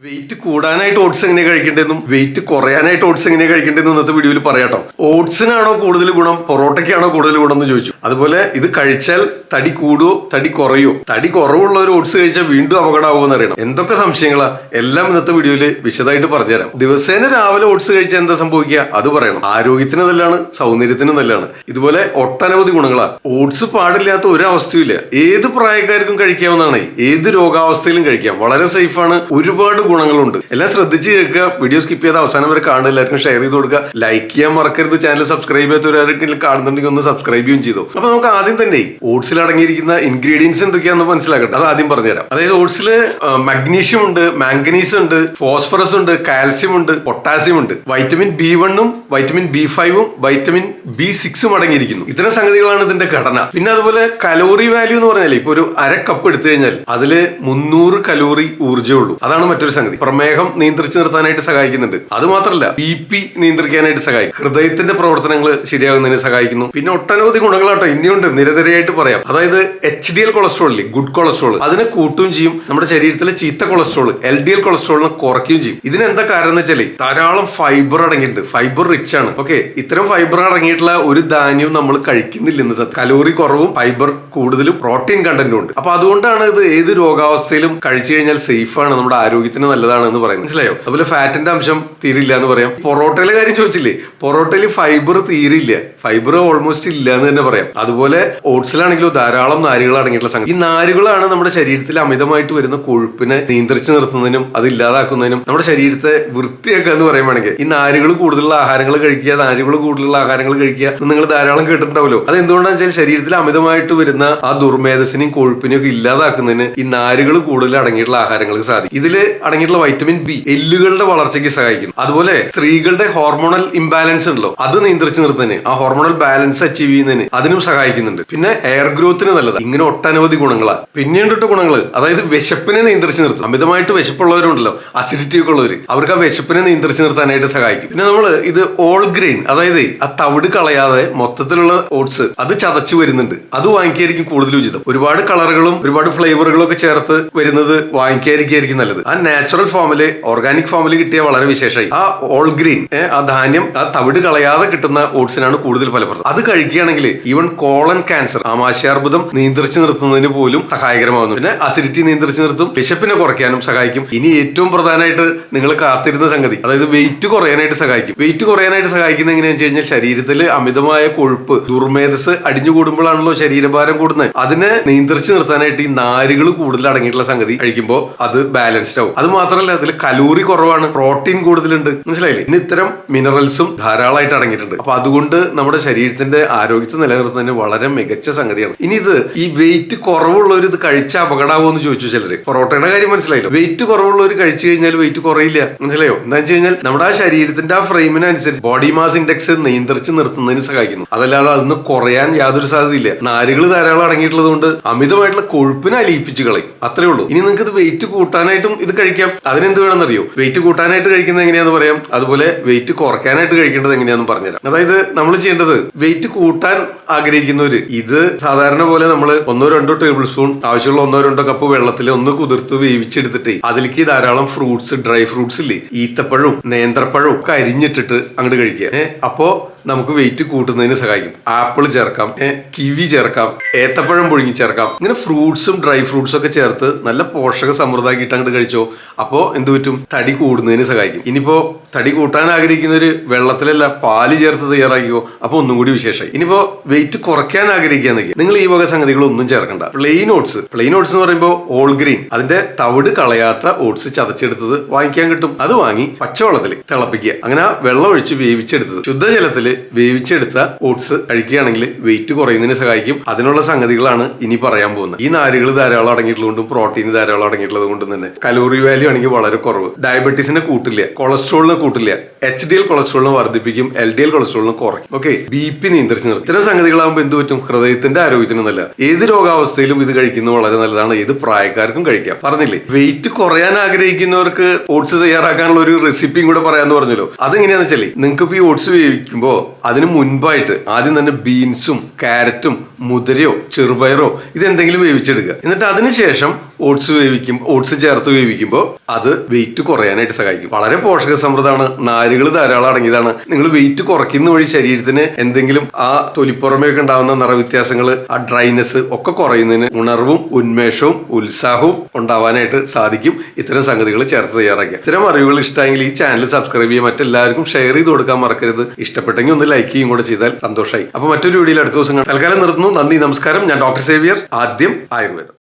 Wait കൂടാനായിട്ട് oats എങ്ങനെ കഴിക്കേണ്ടതെന്നും wait കുറയാനായിട്ട് oats എങ്ങനെ കഴിക്കേണ്ടതെന്നും ഇന്നത്തെ വീഡിയോയിൽ പറയാട്ടോ. ഓട്സിനാണോ കൂടുതൽ ഗുണം പൊറോട്ടയ്ക്കാണോ കൂടുതൽ ഗുണം എന്ന് ചോദിച്ചു. അതുപോലെ ഇത് കഴിച്ചാൽ തടി കൂടുവോ തടി കുറയോ, തടി കുറവുള്ള ഒരു ഓട്സ് കഴിച്ചാൽ വീണ്ടും അപകടമാകുമെന്ന് അറിയണം. എന്തൊക്കെ സംശയങ്ങളാ എല്ലാം ഇന്നത്തെ വീഡിയോയിൽ വിശദമായിട്ട് പറഞ്ഞുതരാം. ദിവസേന രാവിലെ ഓട്സ് കഴിച്ചാൽ എന്താ സംഭവിക്കുക അത് പറയണം. ആരോഗ്യത്തിന് നല്ലതാണ്, സൗന്ദര്യത്തിന് നല്ലതാണ്. ഇതുപോലെ ഒട്ടനവധി ഗുണങ്ങളാ. ഓട്സ് പാടില്ലാത്ത ഒരു അവസ്ഥയില്ല. ഏത് പ്രായക്കാർക്കും കഴിക്കാവുന്നതാണ്. ഏത് രോഗാവസ്ഥയിലും കഴിക്കാം. വളരെ സേഫാണ്. ഒരുപാട് ഗുണങ്ങളുണ്ട്. എല്ലാം ശ്രദ്ധിച്ച് കേൾക്കുക. വീഡിയോ സ്കിപ്പ് ചെയ്ത് അവസാനം വരെ കാണുക. എല്ലാവർക്കും ഷെയർ ചെയ്ത് കൊടുക്കുക. ലൈക്ക് ചെയ്യാൻ മറക്കരുത്. ചാനൽ സബ്സ്ക്രൈബ് ചെയ്യാത്തവരാരെങ്കിലും കാണുന്നുണ്ടെങ്കിൽ ഒന്ന് സബ്സ്ക്രൈബ് ചെയ്യുകയും ചെയ്തു. അപ്പൊ നമുക്ക് ആദ്യം തന്നെ ഓട്സിൽ അടങ്ങിയിരിക്കുന്ന ഇൻഗ്രീഡിയൻസ് എന്തൊക്കെയാണെന്ന് മനസ്സിലാക്കട്ടെ. അത് ആദ്യം പറഞ്ഞുതരാം. അതായത് ഓട്സിൽ മഗ്നീഷ്യം ഉണ്ട്, മാംഗനീസ് ഉണ്ട്, ഫോസ്ഫറസ് ഉണ്ട്, കാൽസ്യം ഉണ്ട്, പൊട്ടാസ്യം ഉണ്ട്, vitamin B1 vitamin B5 vitamin B6 അടങ്ങിയിരിക്കുന്നു. ഇത്തരം സംഗതികളാണ് ഇതിന്റെ ഘടന. പിന്നെ അതുപോലെ കലോറി വാല്യൂ എന്ന് പറഞ്ഞാൽ ഇപ്പൊ ഒരു അര കപ്പ് എടുത്തു കഴിഞ്ഞാൽ അതില് 300 കലോറി ഊർജ്ജമുള്ളൂ. അതാണ് മറ്റൊരു സംഗതി. പ്രമേഹം നിയന്ത്രിച്ചു നിർത്താനായിട്ട് സഹായിക്കുന്നുണ്ട്. അത് മാത്രമല്ല BP നിയന്ത്രിക്കാനായിട്ട് സഹായിക്കും. ഹൃദയത്തിന്റെ പ്രവർത്തനങ്ങൾ ശരിയാകുന്നതിന് സഹായിക്കുന്നു. പിന്നെ ഒട്ടനവധി ഗുണങ്ങളാട്ടോ ഇനിയുണ്ട്, നിരനിരയായിട്ട് പറയാം. അതായത് HDL കൊളസ്ട്രോൾ ഇല്ലേ, ഗുഡ് കൊളസ്ട്രോൾ, അതിനെ കൂട്ടുകയും ചെയ്യും. നമ്മുടെ ശരീരത്തിലെ ചീത്ത കൊളസ്ട്രോൾ LDL കൊളസ്ട്രോളിനെ കുറയ്ക്കുകയും ചെയ്യും. ഇതിന് എന്താ കാരണം എന്ന് വെച്ചാൽ ധാരാളം ഫൈബർ അടങ്ങിയിട്ടുണ്ട്. ഫൈബർ റിച്ച് ആണ്. ഓക്കെ, ഇത്തരം ഫൈബർ അടങ്ങിയിട്ടുള്ള ഒരു ധാന്യവും നമ്മൾ കഴിക്കുന്നില്ല ഇന്ന്. കലോറി കുറവും ഫൈബർ കൂടുതലും പ്രോട്ടീൻ കണ്ടന്റും ഉണ്ട്. അപ്പൊ അതുകൊണ്ടാണ് ഇത് ഏത് രോഗാവസ്ഥയിലും കഴിച്ചു കഴിഞ്ഞാൽ സേഫ് ആണ്, നമ്മുടെ ആരോഗ്യത്തിന് നല്ലതാണ് എന്ന് പറയുന്നത്. മനസ്സിലായോ? അതുപോലെ ഫാറ്റിന്റെ അംശം തീരില്ല എന്ന് പറയാം. പൊറോട്ടയിലെ കാര്യം ചോദിച്ചില്ലേ, പൊറോട്ടയിൽ ഫൈബർ തീരില്ല. ഫൈബർ ഓൾമോസ്റ്റ് ഇല്ല എന്ന് തന്നെ പറയാം. അതുപോലെ ഓട്സിലാണെങ്കിലും ധാരാളം നാരുകൾ അടങ്ങിയിട്ടുള്ള സംഗതി. ഈ നാരുകളാണ് നമ്മുടെ ശരീരത്തിൽ അമിതമായിട്ട് വരുന്ന കൊഴുപ്പിനെ നിയന്ത്രിച്ചു നിർത്തുന്നതിനും അത് ഇല്ലാതാക്കുന്നതിനും നമ്മുടെ ശരീരത്തെ വൃത്തിയാക്കുക എന്ന് പറയുവാണെങ്കിൽ ഈ നാരുകൾ കൂടുതലുള്ള ആഹാരങ്ങൾ കഴിക്കുക, നാരുകൾ കൂടുതലുള്ള ആഹാരങ്ങൾ കഴിക്കുക നിങ്ങൾ ധാരാളം കേട്ടിട്ടുണ്ടാവല്ലോ. അത് എന്തുകൊണ്ടാണെന്ന് വെച്ചാൽ ശരീരത്തിൽ അമിതമായിട്ട് വരുന്ന ആ ദുർമേധസിനെയും കൊഴുപ്പിനെയും ഒക്കെ ഇല്ലാതാക്കുന്നതിന് ഈ നാരുകൾ കൂടുതൽ അടങ്ങിയിട്ടുള്ള ആഹാരങ്ങൾക്ക് സാധിക്കും. ഇതില് അടങ്ങിയിട്ടുള്ള വൈറ്റമിൻ B എല്ലുകളുടെ വളർച്ചയ്ക്ക് സഹായിക്കുന്നു. അതുപോലെ സ്ത്രീകളുടെ ഹോർമോണൽ ഇംബാലൻസ് ഉണ്ടല്ലോ, അത് നിയന്ത്രിച്ചു നിർത്തുന്നതിന്, ആ ഹോർമോണൽ ബാലൻസ് അച്ചീവ് ചെയ്യുന്നതിന് അതിനും സഹായിക്കുന്നുണ്ട്. പിന്നെ ഹെയർ ഗ്രോത്തിന് നല്ലതാണ്. ഇങ്ങനെ ഒട്ടനവധി ഗുണങ്ങളാണ്. പിന്നീട് ഗുണങ്ങൾ, അതായത് വിശപ്പിനെ നിയന്ത്രിച്ചു നിർത്തും. അമിതമായിട്ട് വിശപ്പുള്ളവരുണ്ടല്ലോ, അസിഡിറ്റി ഒക്കെ ഉള്ളവർ, അവർക്ക് ആ വിശപ്പിനെ നിയന്ത്രിച്ചു നിർത്താനായിട്ട് സഹായിക്കും. പിന്നെ നമ്മൾ ഇത് ഓൾ ഗ്രെയിൻ, അതായത് ആ തവിട് കളയാതെ മൊത്തത്തിലുള്ള ഓട്സ് അത് ചതച്ചു വരുന്നുണ്ട്. അത് വാങ്ങിക്കായിരിക്കും കൂടുതൽ ഉചിതം. ഒരുപാട് കളറുകളും ഒരുപാട് ഫ്ലേവറുകളും ഒക്കെ ചേർത്ത് വരുന്നത് വാങ്ങിക്കായിരിക്കും നല്ലത്. ആ നാച്ചുറൽ ഫോമില്, ഓർഗാനിക് ഫോമില് കിട്ടിയ വളരെ വിശേഷമായി. ആ ഓൾ ഗ്രെയിൻ, ആ ധാന്യം, ആ തവിട് കളയാതെ കിട്ടുന്ന ഓട്സിനാണ് കൂടുതൽ ഫലപ്രദം. അത് കഴിക്കുകയാണെങ്കിൽ ഈവൻ കോളൻ ക്യാൻസർ, ആമാശയാർബുദം നിയന്ത്രിച്ചു നിർത്തുന്നതിന് പോലും സഹായകരമാകുന്നു. പിന്നെ അസിഡിറ്റി നിയന്ത്രിച്ചു നിർത്തും, വിശപ്പിനെ കുറയ്ക്കാനും സഹായിക്കും. ഇനി ഏറ്റവും പ്രധാനമായിട്ട് നിങ്ങൾ കാത്തിരുന്ന സംഗതി, അതായത് വെയിറ്റ് കുറയാനായിട്ട് സഹായിക്കും. വെയിറ്റ് കുറയാനായിട്ട് സഹായിക്കുന്നത് എങ്ങനെയാണെന്ന് വെച്ച് കഴിഞ്ഞാൽ ശരീരത്തിൽ അമിതമായ കൊഴുപ്പ്, ദുർമേധസ് അടിഞ്ഞുകൂടുമ്പോഴാണല്ലോ ശരീരഭാരം കൂടുന്നത്. അതിനെ നിയന്ത്രിച്ചു നിർത്താനായിട്ട് ഈ നാരുകൾ കൂടുതൽ അടങ്ങിയിട്ടുള്ള സംഗതി കഴിക്കുമ്പോൾ അത് ബാലൻസ്ഡ് ആവും. അത് മാത്രമല്ല അതിൽ കലോറി കുറവാണ്, പ്രോട്ടീൻ കൂടുതലുണ്ട്. മനസ്സിലായില്ലേ? ഇനി ഇത്തരം മിനറൽസും ധാരാളമായിട്ട് അടങ്ങിയിട്ടുണ്ട്. അപ്പൊ അതുകൊണ്ട് നമ്മുടെ ശരീരത്തിന്റെ ആരോഗ്യത്തെ നിലനിർത്തുന്നതിന് വളരെ മികച്ച സംഗതിയാണ്. ഇനി ഇത് ഈ വെയിറ്റ് കുറവുള്ളവർ ഇത് കഴിച്ച അപകടമാവോ എന്ന് ചോദിച്ചു ചിലര്. പൊറോട്ടയുടെ കാര്യം മനസ്സിലായല്ലോ. വെയിറ്റ് കുറവുള്ളവർ കഴിച്ചു കഴിഞ്ഞാൽ വെയിറ്റ് കുറയില്ല. മനസ്സിലായോ? എന്താ വെച്ച് കഴിഞ്ഞാൽ നമ്മുടെ ആ ശരീരത്തിന്റെ ആ ഫ്രെയിമിനനുസരിച്ച് ബോഡി മാസ് ഇൻഡെക്സ് നിയന്ത്രിച്ച് നിർത്തുന്നതിന് സഹായിക്കുന്നു. അതല്ലാതെ അതൊന്ന് കുറയാൻ യാതൊരു സാധ്യതയില്ല. നാരുകൾ ധാരാളം അടങ്ങിയിട്ടുള്ളത് കൊണ്ട് അമിതമായിട്ടുള്ള കൊഴുപ്പിനെ അലിയിപ്പിച്ച് കളയും. അത്രേ ഉള്ളൂ. ഇനി നിങ്ങൾക്ക് ഇത് വെയിറ്റ് കൂട്ടാനായിട്ടും ഇത് കഴിക്കാം. അതിനെന്ത് വേണമെന്നറിയോ? വെയിറ്റ് കൂട്ടാനായിട്ട് കഴിക്കുന്നത് എങ്ങനെയാന്ന് പറയാം. അതുപോലെ വെയിറ്റ് കുറയ്ക്കാനായിട്ട് കഴിക്കേണ്ടത് എങ്ങനെയാന്ന് പറഞ്ഞുതരാം. അതായത് നമ്മൾ ചെയ്യേണ്ടത്, വെയിറ്റ് കൂട്ടാൻ ആഗ്രഹിക്കുന്നവര് ഇത് സാധാരണ പോലെ നമ്മൾ 1-2 ടേബിൾ സ്പൂൺ ആവശ്യമുള്ള 1-2 കപ്പ് വെള്ളത്തിൽ ഒന്ന് കുതിർത്ത് വേവിച്ചെടുത്തിട്ട് അതിലേക്ക് ധാരാളം ഫ്രൂട്ട്സ്, ഡ്രൈ ഫ്രൂട്ട്സ് ഇല്ലേ, ഈത്തപ്പഴവും നേന്ത്രപ്പഴവും ഒക്കെ അരിഞ്ഞിട്ടിട്ട് അങ്ങോട്ട് കഴിക്കുക. അപ്പോ നമുക്ക് വെയിറ്റ് കൂട്ടുന്നതിന് സഹായിക്കും. ആപ്പിൾ ചേർക്കാം, കിവി ചേർക്കാം, ഏത്തപ്പഴം പുഴുങ്ങി ചേർക്കാം. ഇങ്ങനെ ഫ്രൂട്ട്സും ഡ്രൈ ഫ്രൂട്ട്സും ഒക്കെ ചേർത്ത് നല്ല പോഷക സമൃദ്ധമാക്കിയിട്ട് അങ്ങോട്ട് കഴിച്ചോ. അപ്പോ എന്ത് പറ്റും? തടി കൂടുന്നതിന് സഹായിക്കും. ഇനിയിപ്പോ തടി കൂട്ടാൻ ആഗ്രഹിക്കുന്നവര് വെള്ളത്തിലല്ല പാല് ചേർത്ത് തയ്യാറാക്കിയോ. അപ്പൊ ഒന്നും കൂടി വിശേഷമായി. ഇനിയിപ്പോ വെയിറ്റ് കുറയ്ക്കാൻ ആഗ്രഹിക്കുകയാണെങ്കിൽ നിങ്ങൾ ഈ വക സംഗതികളൊന്നും ചേർക്കണ്ട. പ്ലെയിൻ ഓട്സ് എന്ന് പറയുമ്പോൾ ഓൾ ഗ്രെയിൻ, അതിന്റെ തവിട് കളയാത്ത ഓട്സ് ചതച്ചെടുത്തത് വാങ്ങിക്കാൻ കിട്ടും. അത് വാങ്ങി പച്ചവെള്ളത്തിൽ തിളപ്പിക്കുക. അങ്ങനെ ആ വെള്ളം ഒഴിച്ച് വേവിച്ചെടുത്തത്, ശുദ്ധജലത്തില് വേവിച്ചെടുത്ത ഓട്സ് കഴിക്കുകയാണെങ്കിൽ വെയിറ്റ് കുറയുന്നതിന് സഹായിക്കും. അതിനുള്ള സംഗതികളാണ് ഇനി പറയാൻ പോകുന്നത്. ഈ നാരുകൾ ധാരാളം അടങ്ങിയിട്ടുള്ളതുകൊണ്ടും പ്രോട്ടീൻ ധാരാളം അടങ്ങിയിട്ടുള്ളത് കൊണ്ടും തന്നെ കലോറി വാല്യൂ ആണെങ്കിൽ വളരെ കുറവ്. ഡയബറ്റീസിനെ കൂട്ടില്ല, കൊളസ്ട്രോളിനെ കൂട്ടില്ല, HDL കൊളസ്ട്രോളിനെ വർദ്ധിപ്പിക്കും, LDL കൊളസ്ട്രോളിനെ കുറയ്ക്കും. ഓക്കെ, BP നിയന്ത്രിച്ചു നിർത്തും. ഇത്തരം സംഗതികളാകുമ്പോൾ എന്ത് പറ്റും? ഹൃദയത്തിന്റെ ആരോഗ്യത്തിന് നല്ല. ഏത് രോഗാവസ്ഥയിലും ഇത് കഴിക്കുന്നത് വളരെ നല്ലതാണ്. ഏത് പ്രായക്കാർക്കും കഴിക്കാം. പറഞ്ഞില്ലേ, വെയിറ്റ് കുറയാൻ ആഗ്രഹിക്കുന്നവർക്ക് ഓട്സ് തയ്യാറാക്കാനുള്ള ഒരു റെസിപ്പിയും കൂടെ പറയാന്ന് പറഞ്ഞല്ലോ. അതെങ്ങനെയാന്ന് വെച്ചാൽ നിങ്ങൾക്ക് ഈ ഓട്സ് വേവിക്കുമ്പോൾ അതിന് മുൻപായിട്ട് ആദ്യം തന്നെ ബീൻസും ക്യാരറ്റും മുതിരയോ ചെറുപയറോ ഇതെന്തെങ്കിലും വേവിച്ചെടുക്കുക. എന്നിട്ട് അതിനുശേഷം ഓട്സ് ചേർത്ത് വേവിക്കുമ്പോൾ അത് വെയിറ്റ് കുറയാനായിട്ട് സഹായിക്കും. വളരെ പോഷക സമൃദ്ധമാണ്, നാരുകൾ ധാരാളം അടങ്ങിയതാണ്. നിങ്ങൾ വെയിറ്റ് കുറയ്ക്കുന്ന വഴി ശരീരത്തിന് എന്തെങ്കിലും ആ തൊലിപ്പുറമേയൊക്കെ ഉണ്ടാകുന്ന നിറവ്യത്യാസങ്ങൾ, ആ ഡ്രൈനെസ് ഒക്കെ കുറയുന്നതിന് ഉണർവും ഉന്മേഷവും ഉത്സാഹവും ഉണ്ടാവാനായിട്ട് സാധിക്കും. ഇത്തരം സംഗതികൾ ചേർത്ത് തയ്യാറാക്കുക. ഇത്തരം അറിവുകൾ ഇഷ്ടമെങ്കിൽ ഈ ചാനൽ സബ്സ്ക്രൈബ് ചെയ്യുക, മറ്റെല്ലാവർക്കും ഷെയർ ചെയ്ത് കൊടുക്കാൻ മറക്കരുത്. ഇഷ്ടപ്പെട്ടെങ്കിൽ ഒന്ന് ലൈക്ക് ചെയ്യും കൂടെ ചെയ്താൽ സന്തോഷമായി. അപ്പൊ മറ്റൊരു വീഡിയോയിൽ അടുത്ത ദിവസം തൽക്കാലം നിർത്തുന്നു. നന്ദി, നമസ്കാരം. ഞാൻ ഡോക്ടർ സേവിയർ, ആദ്യം ആയുർവേദം.